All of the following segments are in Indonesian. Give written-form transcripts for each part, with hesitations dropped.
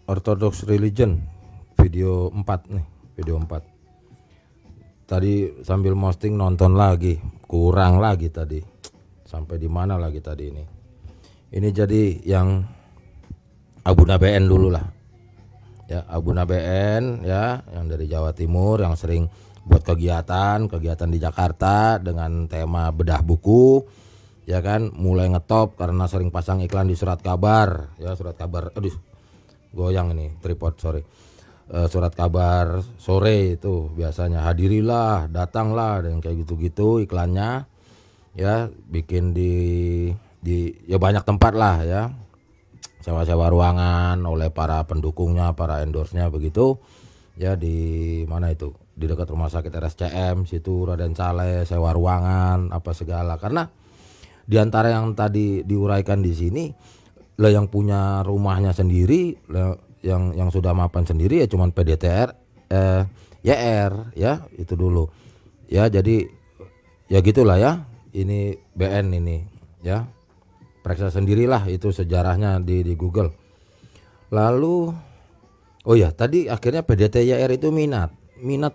Orthodox Religion video 4 nih, video 4. Tadi sambil posting nonton lagi, kurang lagi tadi. Sampai di mana lagi tadi ini. Ini jadi yang Abuna BN dulu lah. Ya, Abuna BN ya, yang dari Jawa Timur yang sering buat kegiatan di Jakarta dengan tema bedah buku. Ya kan, mulai ngetop karena sering pasang iklan di surat kabar, ya surat kabar. Aduh, goyang ini tripod, sorry. Surat kabar sore itu biasanya hadirilah, datanglah dan kayak gitu-gitu iklannya. Ya, bikin di ya banyak tempat lah ya. Sewa-sewa ruangan oleh para pendukungnya, para endorse-nya begitu. Ya di mana itu? Di dekat rumah sakit RSCM situ Raden Saleh, sewa ruangan apa segala. Karena di antara yang tadi diuraikan di sini, lah yang punya rumahnya sendiri, yang sudah mapan sendiri ya cuman PDTR, YR ya itu dulu. Ya jadi ya gitulah ya. Ini BN ini ya. Periksa sendirilah itu sejarahnya di Google. Lalu oh ya, tadi akhirnya PDTYR itu minat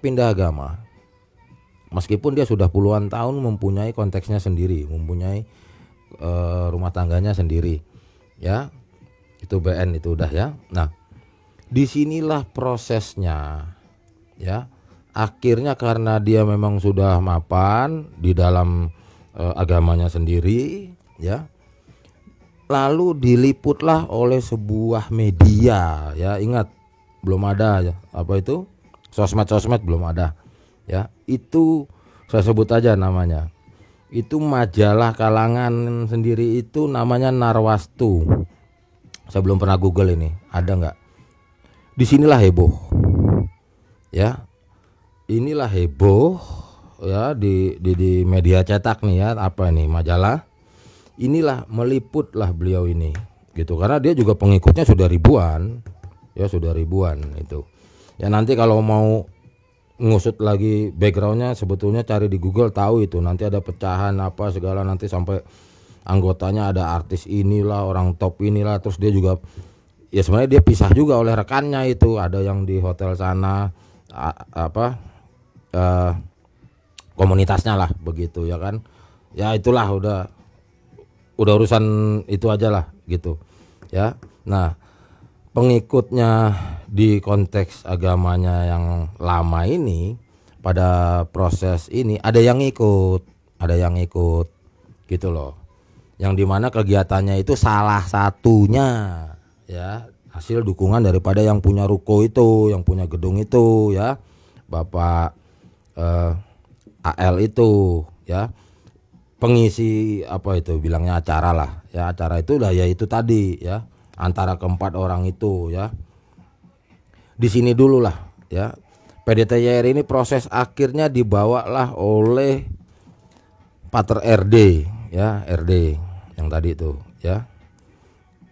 pindah agama. Meskipun dia sudah puluhan tahun mempunyai konteksnya sendiri, mempunyai rumah tangganya sendiri. Ya. Itu BN itu udah ya. Nah, disinilah prosesnya. Ya. Akhirnya karena dia memang sudah mapan di dalam agamanya sendiri, ya. Lalu diliputlah oleh sebuah media, ya ingat belum ada ya apa itu sosmed belum ada, ya itu saya sebut aja namanya, itu majalah kalangan sendiri itu namanya Narwastu. Saya belum pernah Google ini, ada nggak? Disinilah heboh, ya inilah heboh ya di media cetak nih ya apa ini majalah. Inilah meliputlah beliau ini gitu karena dia juga pengikutnya sudah ribuan ya itu ya. Nanti kalau mau ngusut lagi backgroundnya sebetulnya cari di Google tahu itu nanti ada pecahan apa segala, nanti sampai anggotanya ada artis inilah, orang top inilah, terus dia juga ya sebenarnya dia pisah juga oleh rekannya itu, ada yang di hotel sana komunitasnya lah begitu ya kan ya. Itulah udah urusan itu aja lah gitu ya. Nah, pengikutnya di konteks agamanya yang lama ini pada proses ini ada yang ikut gitu loh, yang dimana kegiatannya itu salah satunya ya hasil dukungan daripada yang punya ruko itu, yang punya gedung itu ya, Bapak AL itu ya, pengisi apa itu bilangnya acara lah ya, acara itu lah ya itu tadi ya, antara keempat orang itu ya. Di sini dulu lah ya, PDTYR ini proses akhirnya dibawalah oleh Pater RD ya, RD yang tadi itu ya,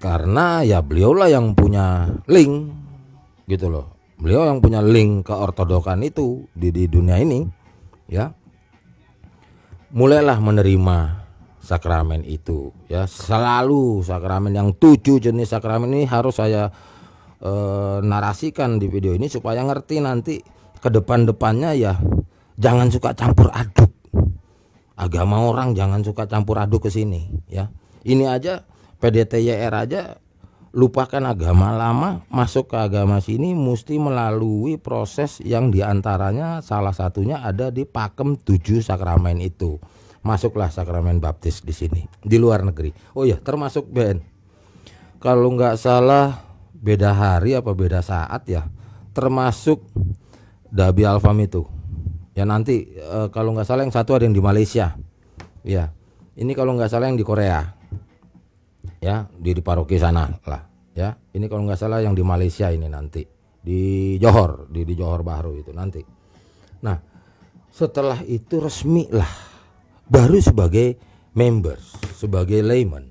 karena ya beliau lah yang punya link gitu loh, beliau yang punya link ke ortodokan itu di dunia ini ya. Mulailah menerima sakramen itu ya, selalu sakramen yang 7 jenis sakramen ini harus saya narasikan di video ini supaya ngerti nanti ke depannya ya, jangan suka campur aduk agama orang, jangan suka campur aduk ke sini ya. Ini aja PDTYR aja lupakan agama lama masuk ke agama sini mesti melalui proses yang diantaranya salah satunya ada di pakem 7 sakramen itu. Masuklah sakramen baptis di sini di luar negeri. Oh ya, termasuk BN. Kalau nggak salah beda hari apa beda saat ya, termasuk Dabi Alfam itu. Ya nanti kalau nggak salah yang satu ada yang di Malaysia. Ya, ini kalau nggak salah yang di Korea. Ya di paroki sana lah ya. Ini kalau nggak salah yang di Malaysia ini nanti di Johor, di Johor Bahru itu nanti. Nah, setelah itu resmi lah baru sebagai members, sebagai layman.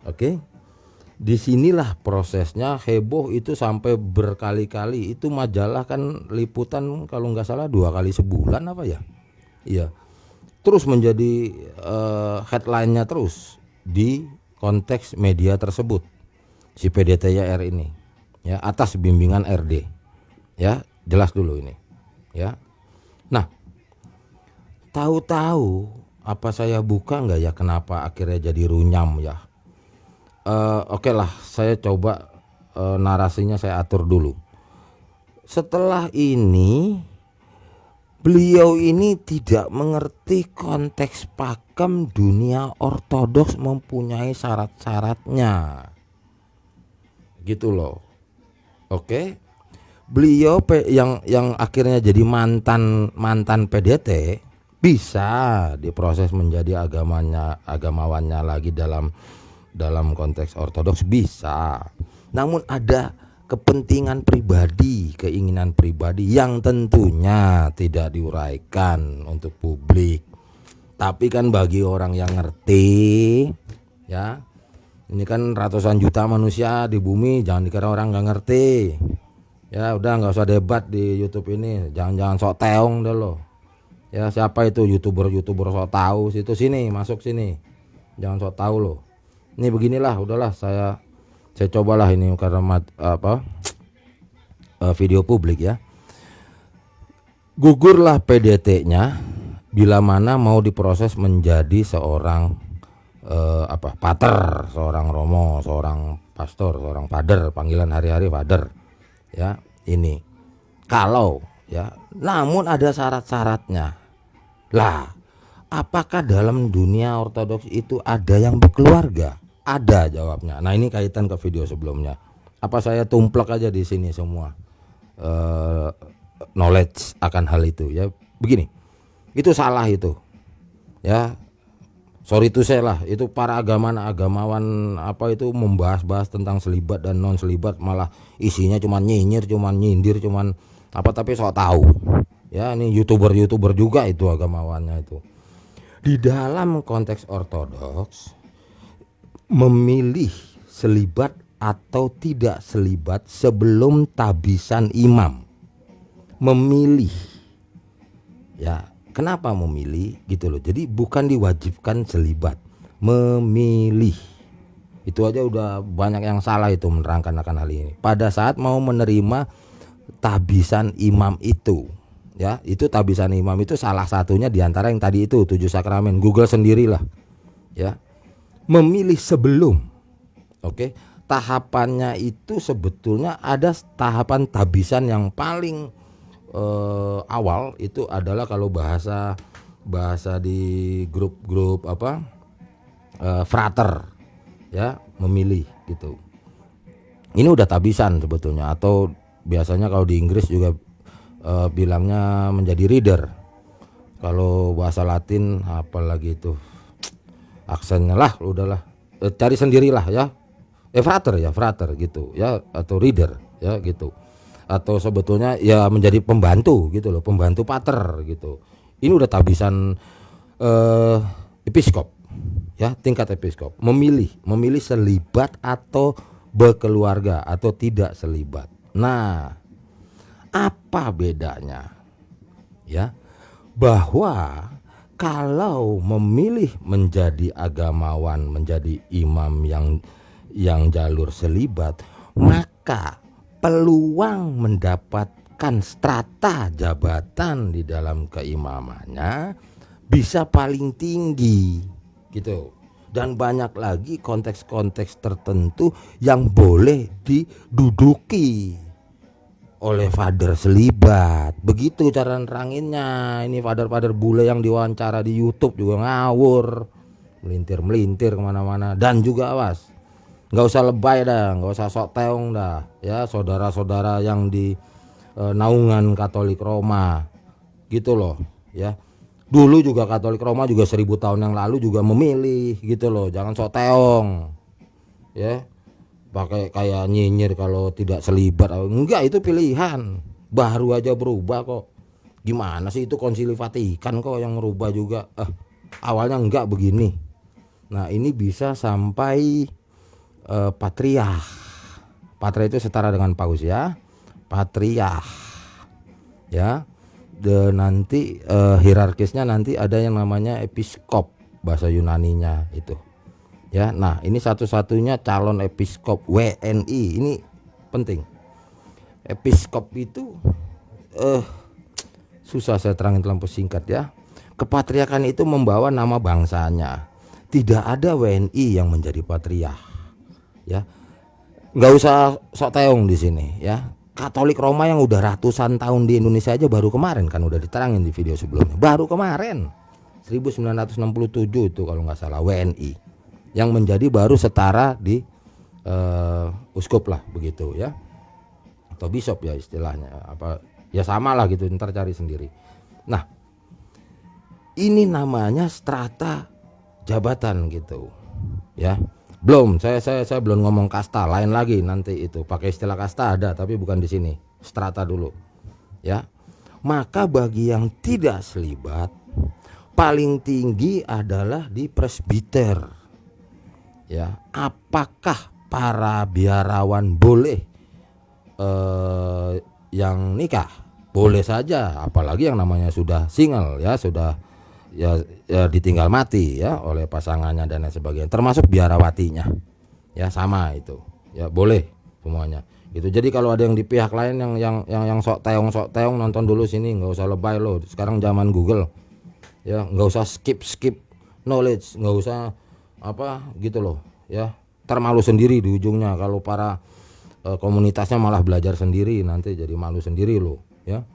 Oke. Disinilah prosesnya heboh itu sampai berkali-kali, itu majalah kan liputan kalau nggak salah 2 kali sebulan apa ya. Iya. Terus menjadi headline-nya terus di konteks media tersebut si PDTYR ini ya, atas bimbingan RD. Ya, jelas dulu ini. Ya. Nah, tahu-tahu apa saya buka nggak ya, kenapa akhirnya jadi runyam ya? Oke lah, saya coba narasinya saya atur dulu. Setelah ini beliau ini tidak mengerti konteks pakem dunia ortodoks mempunyai syarat-syaratnya. Gitu loh. Oke. Beliau yang akhirnya jadi mantan PDT bisa diproses menjadi agamawannya lagi dalam konteks ortodoks bisa. Namun ada kepentingan pribadi, keinginan pribadi yang tentunya tidak diuraikan untuk publik. Tapi kan bagi orang yang ngerti, ya, ini kan ratusan juta manusia di bumi, jangan dikira orang nggak ngerti. Ya udah, nggak usah debat di YouTube ini, jangan sok teong deh lo. Ya, siapa itu youtuber sok tahu situ, sini masuk sini, jangan sok tahu lo. Ini beginilah, udahlah saya cobalah ini karena video publik ya. Gugurlah PDT-nya bila mana mau diproses menjadi seorang pater, seorang romo, seorang pastor, seorang father, panggilan hari-hari father. Ya, ini kalau ya, namun ada syarat-syaratnya. Lah, apakah dalam dunia ortodoks itu ada yang berkeluarga? Ada jawabnya. Nah, ini kaitan ke video sebelumnya. Apa saya tumplek aja di sini semua knowledge akan hal itu ya. Begini, itu salah itu. Ya, sorry itu saya lah, itu para agamawan apa itu membahas-bahas tentang selibat dan non selibat, malah isinya cuman nyinyir, cuman nyindir, cuman apa, tapi sok tahu. Ya, ini youtuber juga itu agamawannya itu. Di dalam konteks ortodoks, memilih selibat atau tidak selibat sebelum tabisan imam. Memilih. Ya, kenapa memilih gitu loh. Jadi bukan diwajibkan selibat, memilih. Itu aja udah banyak yang salah itu menerangkan akan hal ini. Pada saat mau menerima tabisan imam itu, ya, itu tabisan imam itu salah satunya diantara yang tadi itu 7 sakramen. Google sendirilah, ya. Memilih sebelum, oke. Tahapannya itu sebetulnya ada tahapan tabisan yang paling awal itu adalah kalau bahasa di grup-grup frater, ya, memilih gitu. Ini udah tabisan sebetulnya, atau biasanya kalau di Inggris juga bilangnya menjadi reader. Kalau bahasa Latin apalagi itu aksennya lah, udahlah cari sendirilah ya. Frater gitu ya, atau reader ya gitu. Atau sebetulnya ya menjadi pembantu gitu loh, pembantu pater gitu. Ini udah tabisan episkop ya, tingkat episkop. Memilih selibat atau berkeluarga atau tidak selibat. Nah, apa bedanya? Ya, bahwa kalau memilih menjadi agamawan, menjadi imam yang jalur selibat, maka peluang mendapatkan strata jabatan di dalam keimamannya bisa paling tinggi gitu. Dan banyak lagi konteks-konteks tertentu yang boleh diduduki oleh father selibat. Begitu cara neranginnya. Ini father bule yang diwawancara di YouTube juga ngawur, melintir kemana-mana. Dan juga awas, nggak usah lebay dah, nggak usah sok teong dah ya, saudara-saudara yang di naungan Katolik Roma gitu loh ya. Dulu juga Katolik Roma juga 1000 tahun yang lalu juga memilih gitu loh. Jangan sok teong ya, pakai kayak nyinyir kalau tidak selibat. Enggak, itu pilihan, baru aja berubah kok. Gimana sih, itu Konsili Vatikan kok yang merubah juga. Awalnya enggak begini. Nah, ini bisa sampai patriark. Patriark itu setara dengan paus ya. Patriark ya. Dan nanti hierarkisnya nanti ada yang namanya episkop, bahasa Yunaninya itu. Ya, nah ini satu-satunya calon episkop WNI, ini penting. Episkop itu susah saya terangin dalam singkat ya. Kepatriarkan itu membawa nama bangsanya. Tidak ada WNI yang menjadi patriark. Ya, nggak usah sok teong di sini ya. Katolik Roma yang udah ratusan tahun di Indonesia aja baru kemarin kan udah diterangin di video sebelumnya. Baru kemarin 1967 itu kalau nggak salah WNI yang menjadi baru setara di uskup lah begitu ya, atau bishop ya istilahnya apa ya, sama lah gitu, ntar cari sendiri. Nah, ini namanya strata jabatan gitu ya. Belum, saya belum ngomong kasta, lain lagi nanti itu. Pakai istilah kasta ada, tapi bukan di sini. Strata dulu. Ya. Maka bagi yang tidak selibat, paling tinggi adalah di presbiter. Ya, apakah para biarawan boleh yang nikah? Boleh saja, apalagi yang namanya sudah single ya, sudah ya ditinggal mati ya oleh pasangannya dan lain sebagainya, termasuk biarawatinya ya, sama itu ya, boleh semuanya gitu. Jadi kalau ada yang di pihak lain yang sok teong nonton dulu sini, nggak usah lebay lo, sekarang zaman Google ya, nggak usah skip knowledge, nggak usah apa gitu loh ya, termalu sendiri di ujungnya kalau para komunitasnya malah belajar sendiri, nanti jadi malu sendiri lo ya.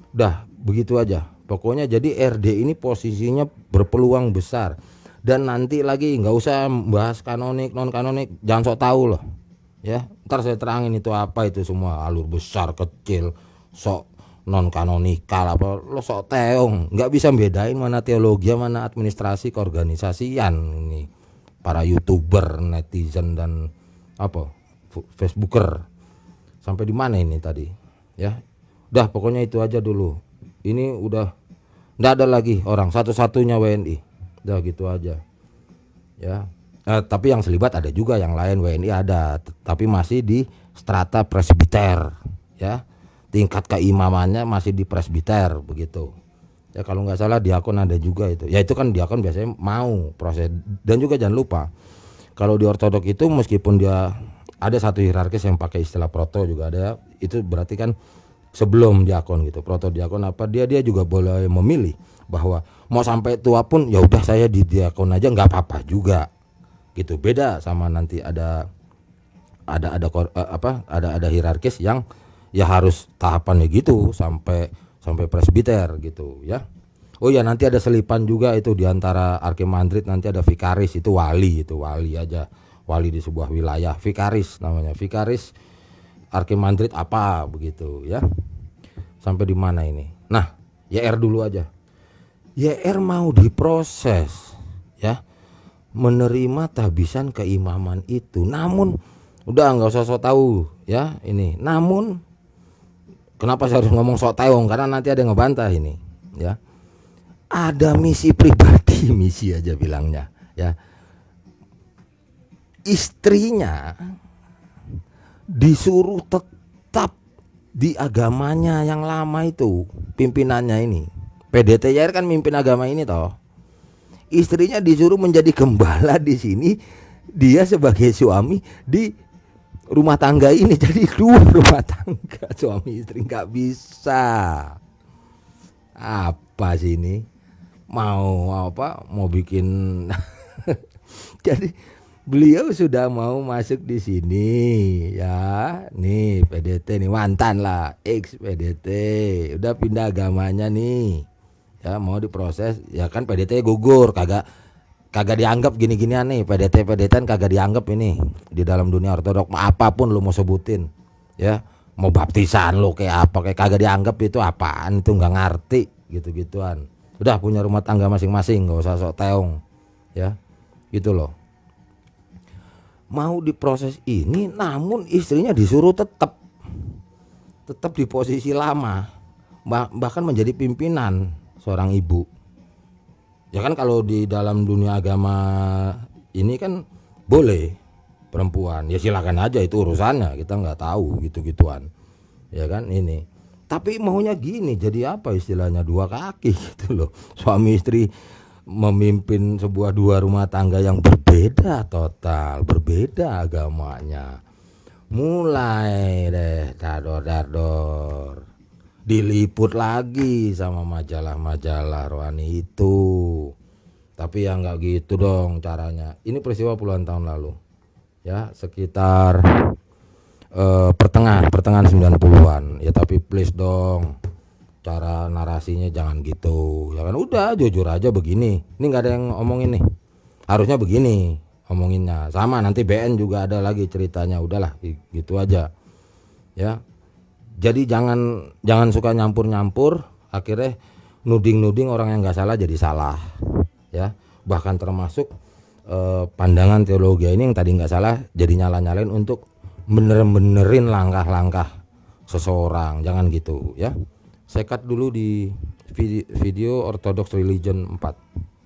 Udah begitu aja pokoknya. Jadi RD ini posisinya berpeluang besar. Dan nanti lagi nggak usah bahas kanonik non kanonik, jangan sok tahu loh ya, ntar saya terangin itu apa itu semua, alur besar kecil, sok non kanonikal apa, lo sok teong, nggak bisa bedain mana teologi mana administrasi keorganisasian. Ini para YouTuber, netizen dan apa Facebooker sampai di mana ini tadi ya. Udah pokoknya itu aja dulu. Ini udah nggak ada lagi orang, satu-satunya WNI. Udah gitu aja ya. Tapi yang selibat ada juga, yang lain WNI ada, tapi masih di strata presbiter ya. Tingkat keimamannya masih di presbiter begitu ya. Kalau nggak salah diakon ada juga itu ya, itu kan diakon biasanya mau proses. Dan juga jangan lupa kalau di ortodok itu meskipun dia ada satu hierarkis yang pakai istilah proto juga ada, itu berarti kan sebelum diakon gitu. Proto diakon apa, dia juga boleh memilih bahwa mau sampai tua pun ya udah saya di diakon aja nggak apa-apa juga gitu. Beda sama nanti ada hierarkis yang ya harus tahapannya gitu sampai presbiter gitu ya. Oh ya, nanti ada selipan juga itu di antara arkimandrit, nanti ada vikaris, itu wali aja, wali di sebuah wilayah, vikaris namanya, vikaris arkimandrit apa begitu ya. Sampai di mana ini? Nah, YR dulu aja. YR mau diproses ya, menerima tahbisan keimaman itu. Namun udah nggak usah sok tahu ya ini. Namun kenapa saya harus ngomong sok tahu? Karena nanti ada yang ngebantah ini ya. Ada misi pribadi, misi aja bilangnya ya. Istrinya disuruh tetap di agamanya yang lama itu, pimpinannya ini. PDT YR kan mimpin agama ini toh. Istrinya disuruh menjadi gembala di sini, dia sebagai suami di rumah tangga ini. Jadi dua rumah tangga, suami istri, nggak bisa. Apa sih ini? Mau bikin jadi beliau sudah mau masuk di sini ya. Nih PDT nih, mantan lah, ex PDT, udah pindah agamanya nih ya, mau diproses ya kan. PDT gugur, kagak dianggap gini-ginian nih. PDT-PDT kagak dianggap ini di dalam dunia ortodok, apapun lu mau sebutin ya, mau baptisan lu kayak apa, kayak kagak dianggap itu apaan, itu nggak ngerti gitu-gituan. Udah punya rumah tangga masing-masing, nggak usah sok teong ya gitu loh. Mau diproses ini, namun istrinya disuruh tetap di posisi lama, bahkan menjadi pimpinan seorang ibu. Ya kan kalau di dalam dunia agama ini kan boleh perempuan, ya silakan aja, itu urusannya, kita nggak tahu gitu-gituan ya kan ini. Tapi maunya gini, jadi apa istilahnya, dua kaki gitu loh. Suami istri memimpin sebuah dua rumah tangga yang berbeda total, berbeda agamanya. Mulai deh dar-dor, diliput lagi sama majalah-majalah rohani itu. Tapi ya nggak gitu dong caranya. Ini peristiwa puluhan tahun lalu, ya sekitar pertengahan 90-an. Ya tapi please dong, cara narasinya jangan gitu. Ya kan udah jujur aja begini. Ini nggak ada yang ngomongin nih. Harusnya begini ngomonginnya. Sama nanti BN juga ada lagi ceritanya. Udahlah gitu aja. Ya. Jadi jangan suka nyampur-nyampur, akhirnya nuding-nuding orang yang nggak salah jadi salah, ya. Bahkan termasuk pandangan teologi ini yang tadi nggak salah jadi nyala-nyalain untuk benerin langkah-langkah seseorang, jangan gitu, ya. Saya cut dulu di video Orthodox Religion 4.